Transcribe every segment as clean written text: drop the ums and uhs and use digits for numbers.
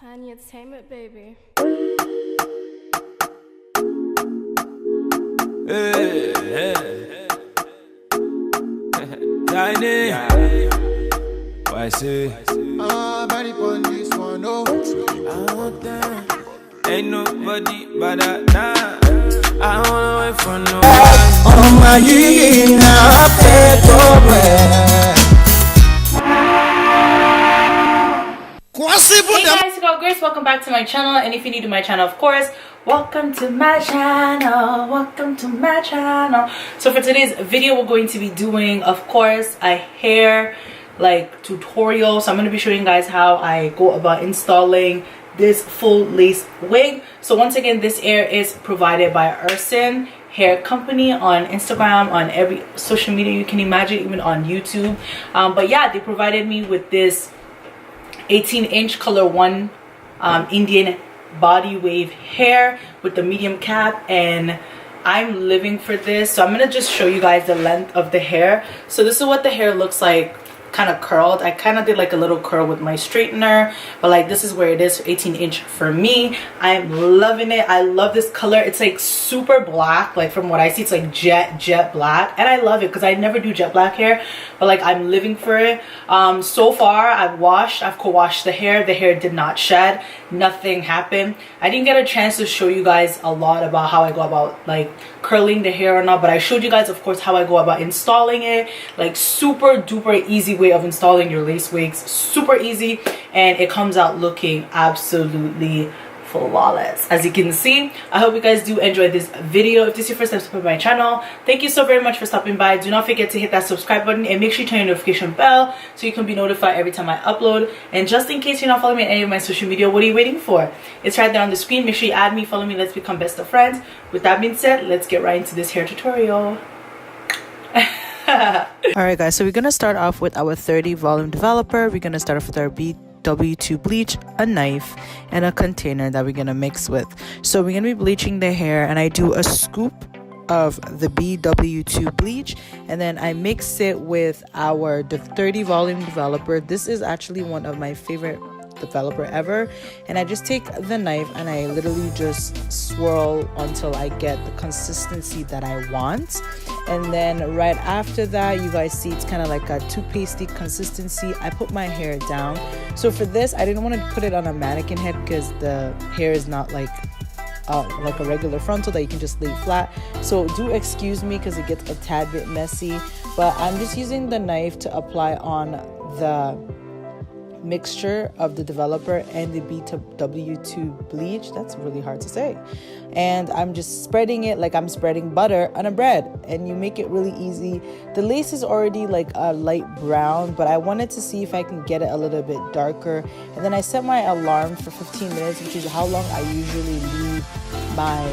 Tiny entertainment, baby. Hey, hey. Tiny. Why say? Body on this one, no. Ain't nobody but that. I don't wanna wait for no On my ying, I Hey guys, it's girl Grace. Welcome back to my channel. And if you're new to my channel, of course, welcome to my channel. Welcome to my channel. So for today's video, we're going to be doing, of course, a hair tutorial. So I'm going to be showing you guys how I go about installing this full lace wig. So once again, this hair is provided by Arison Hair company on Instagram, on every social media you can imagine, even on YouTube. But yeah, they provided me with this 18-inch color 1 Indian body wave hair with the medium cap, and I'm living for this. So I'm gonna just show you guys the length of the hair. So this is what the hair looks like, kind of curled. I kind of did like a little curl with my straightener, but like this is where it is, 18-inch for me. I'm loving it. I love this color. It's like super black, like from what I see it's like jet black, and I love it because I never do jet black hair, but like I'm living for it. So far I've co-washed the hair did not shed, nothing happened. I didn't get a chance to show you guys a lot about how I go about like curling the hair or not, but I showed you guys, of course, how I go about installing it. Like super duper easy way of installing your lace wigs, super easy, and it comes out looking absolutely flawless, as you can see. I hope you guys do enjoy this video. If this is your first time to my channel, thank you so very much for stopping by. Do not forget to hit that subscribe button and make sure you turn your notification bell so you can be notified every time I upload. And just in case you're not following me on any of my social media, what are you waiting for? It's right there on the screen. Make sure you add me, follow me, let's become best of friends. With that being said, let's get right into this hair tutorial. Alright guys, so we're gonna start off with our 30 volume developer. We're gonna start off with our BW2 bleach, a knife, and a container that we're gonna mix with. So we're gonna be bleaching the hair, and I do a scoop of the BW2 bleach, and then I mix it with our 30 volume developer. This is actually one of my favorite developer ever, and I just take the knife and I literally just swirl until I get the consistency that I want. And then right after that, you guys see it's kind of like a toothpastey consistency. I put my hair down. So for this, I didn't want to put it on a mannequin head because the hair is not like a regular frontal that you can just lay flat. So do excuse me because it gets a tad bit messy, but I'm just using the knife to apply on the mixture of the developer and the BW2 bleach. That's really hard to say. And I'm just spreading it like I'm spreading butter on a bread, and you make it really easy. The lace is already like a light brown, but I wanted to see if I can get it a little bit darker. And then I set my alarm for 15 minutes, which is how long I usually leave my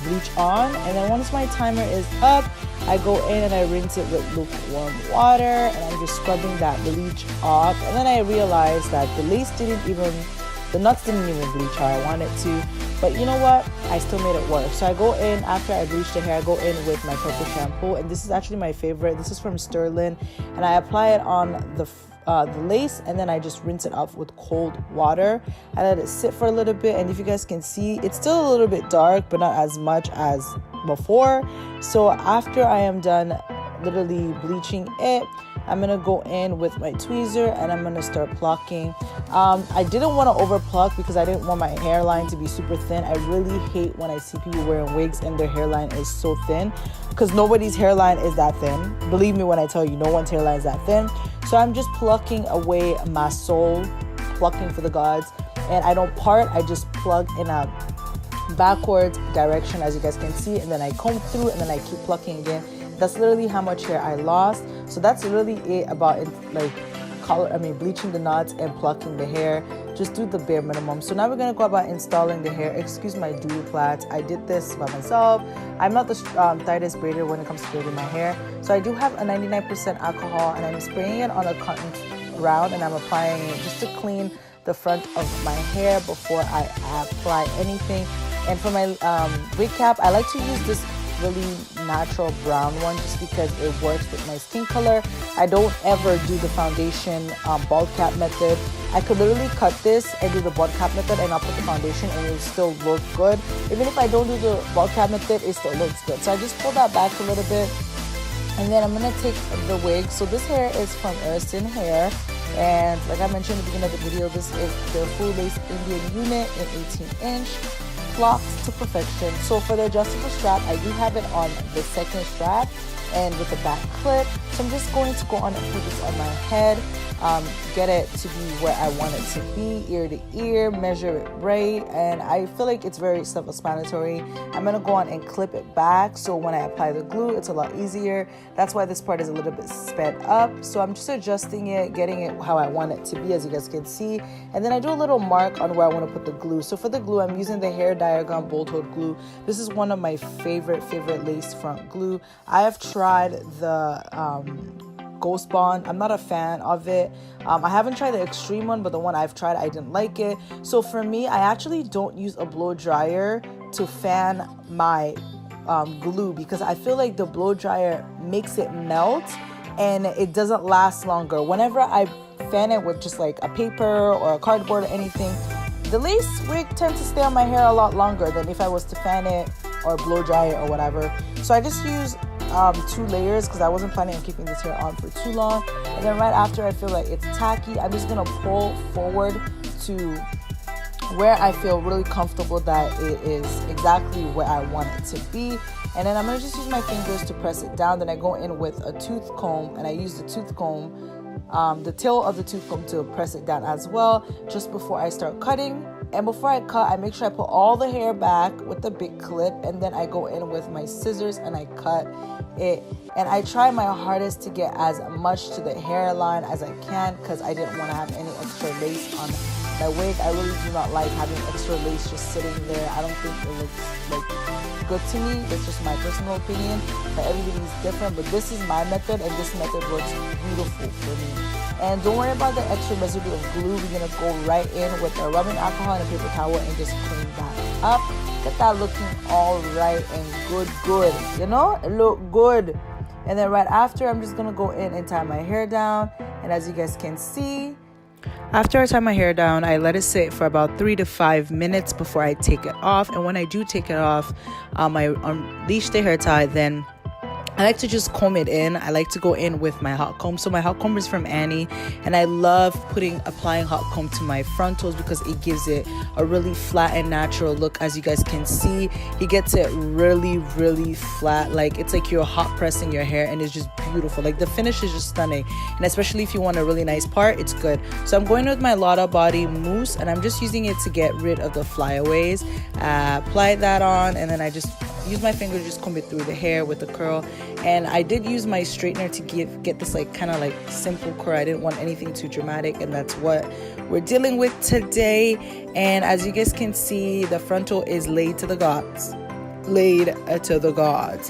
bleach on. And then once my timer is up, I go in and I rinse it with lukewarm water, and I'm just scrubbing that bleach off. And then I realized that the nuts didn't even bleach how I wanted to, but you know what, I still made it work. So I go in, after I bleach the hair, I go in with my purple shampoo, and this is actually my favorite. This is from Sterling, and I apply it on the lace, and then I just rinse it off with cold water. I let it sit for a little bit, and if you guys can see, it's still a little bit dark, but not as much as before. So after I am done literally bleaching it, I'm gonna go in with my tweezer and I'm gonna start plucking. I didn't want to over pluck because I didn't want my hairline to be super thin. I really hate when I see people wearing wigs and their hairline is so thin, because nobody's hairline is that thin. Believe me when I tell you, no one's hairline is that thin. So I'm just plucking away my soul, plucking for the gods, and I don't part. I just plug in a backwards direction, as you guys can see, and then I comb through, and then I keep plucking again. That's literally how much hair I lost. So that's really it about it, like bleaching the knots and plucking the hair. Just do the bare minimum. So now we're gonna go about installing the hair. Excuse my dewy plaits. I did this by myself. I'm not the tightest braider when it comes to braiding my hair. So I do have a 99% alcohol, and I'm spraying it on a cotton round, and I'm applying it just to clean the front of my hair before I apply anything. And for my wig cap, I like to use this really natural brown one just because it works with my skin color. I don't ever do the foundation bald cap method. I could literally cut this and do the bald cap method and I'll put the foundation and it will still look good. Even if I don't do the bald cap method, it still looks good. So I just pull that back a little bit. And then I'm going to take the wig. So this hair is from Arison Hair. And like I mentioned at the beginning of the video, this is their full lace Indian unit in 18-inch, clocked to perfection. So for the adjustable strap, I do have it on the second strap and with the back clip. So I'm just going to go on and put this on my head, get it to be where I want it to be, ear to ear, measure it right, and I feel like it's very self-explanatory. I'm gonna go on and clip it back so when I apply the glue, it's a lot easier. That's why this part is a little bit sped up. So I'm just adjusting it, getting it how I want it to be, as you guys can see, and then I do a little mark on where I want to put the glue. So for the glue, I'm using the Hair Diagram Bold Hold glue. This is one of my favorite lace front glue. I have tried the Ghost Bond. I'm not a fan of it. I haven't tried the extreme one, but the one I've tried, I didn't like it. So for me, I actually don't use a blow dryer to fan my glue because I feel like the blow dryer makes it melt and it doesn't last longer. Whenever I fan it with just like a paper or a cardboard or anything, the lace wig tends to stay on my hair a lot longer than if I was to fan it or blow dry it or whatever. So I just use 2 layers because I wasn't planning on keeping this hair on for too long. And then right after I feel like it's tacky, I'm just gonna pull forward to where I feel really comfortable that it is exactly where I want it to be. And then I'm gonna just use my fingers to press it down. Then I go in with a tooth comb and I use the tooth comb, the tail of the tooth comb to press it down as well just before I start cutting. And before I cut, I make sure I put all the hair back with the big clip, and then I go in with my scissors and I cut it. And I try my hardest to get as much to the hairline as I can because I didn't want to have any extra lace on my wig. I really do not like having extra lace just sitting there. I don't think it looks like good to me. It's just my personal opinion, but everybody's different. But this is my method, and this method works beautiful for me. And don't worry about the extra residue of glue. We're gonna go right in with a rubbing alcohol and a paper towel and just clean that up. Get that looking all right and good. You know, it look good. And then right after, I'm just gonna go in and tie my hair down. And as you guys can see, after I tie my hair down, I let it sit for about 3 to 5 minutes before I take it off. And when I do take it off, I unleash the hair tie. Then I like to just comb it in. I like to go in with my hot comb. So my hot comb is from Annie, and I love applying hot comb to my frontals because it gives it a really flat and natural look. As you guys can see, he gets it really flat. Like it's like you're hot pressing your hair, and it's just beautiful. Like the finish is just stunning, and especially if you want a really nice part, it's good. So I'm going with my Lotta Body mousse, and I'm just using it to get rid of the flyaways. Apply that on, and then I just use my finger to just comb it through the hair with the curl. And I did use my straightener to get this like kind of like simple curl. I didn't want anything too dramatic, and that's what we're dealing with today. And as you guys can see, the frontal is laid to the gods.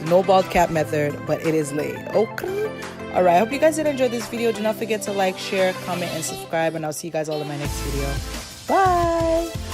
No bald cap method, but it is laid. Okay. All right, I hope you guys did enjoy this video. Do not forget to like, share, comment, and subscribe, and I'll see you guys all in my next video. Bye.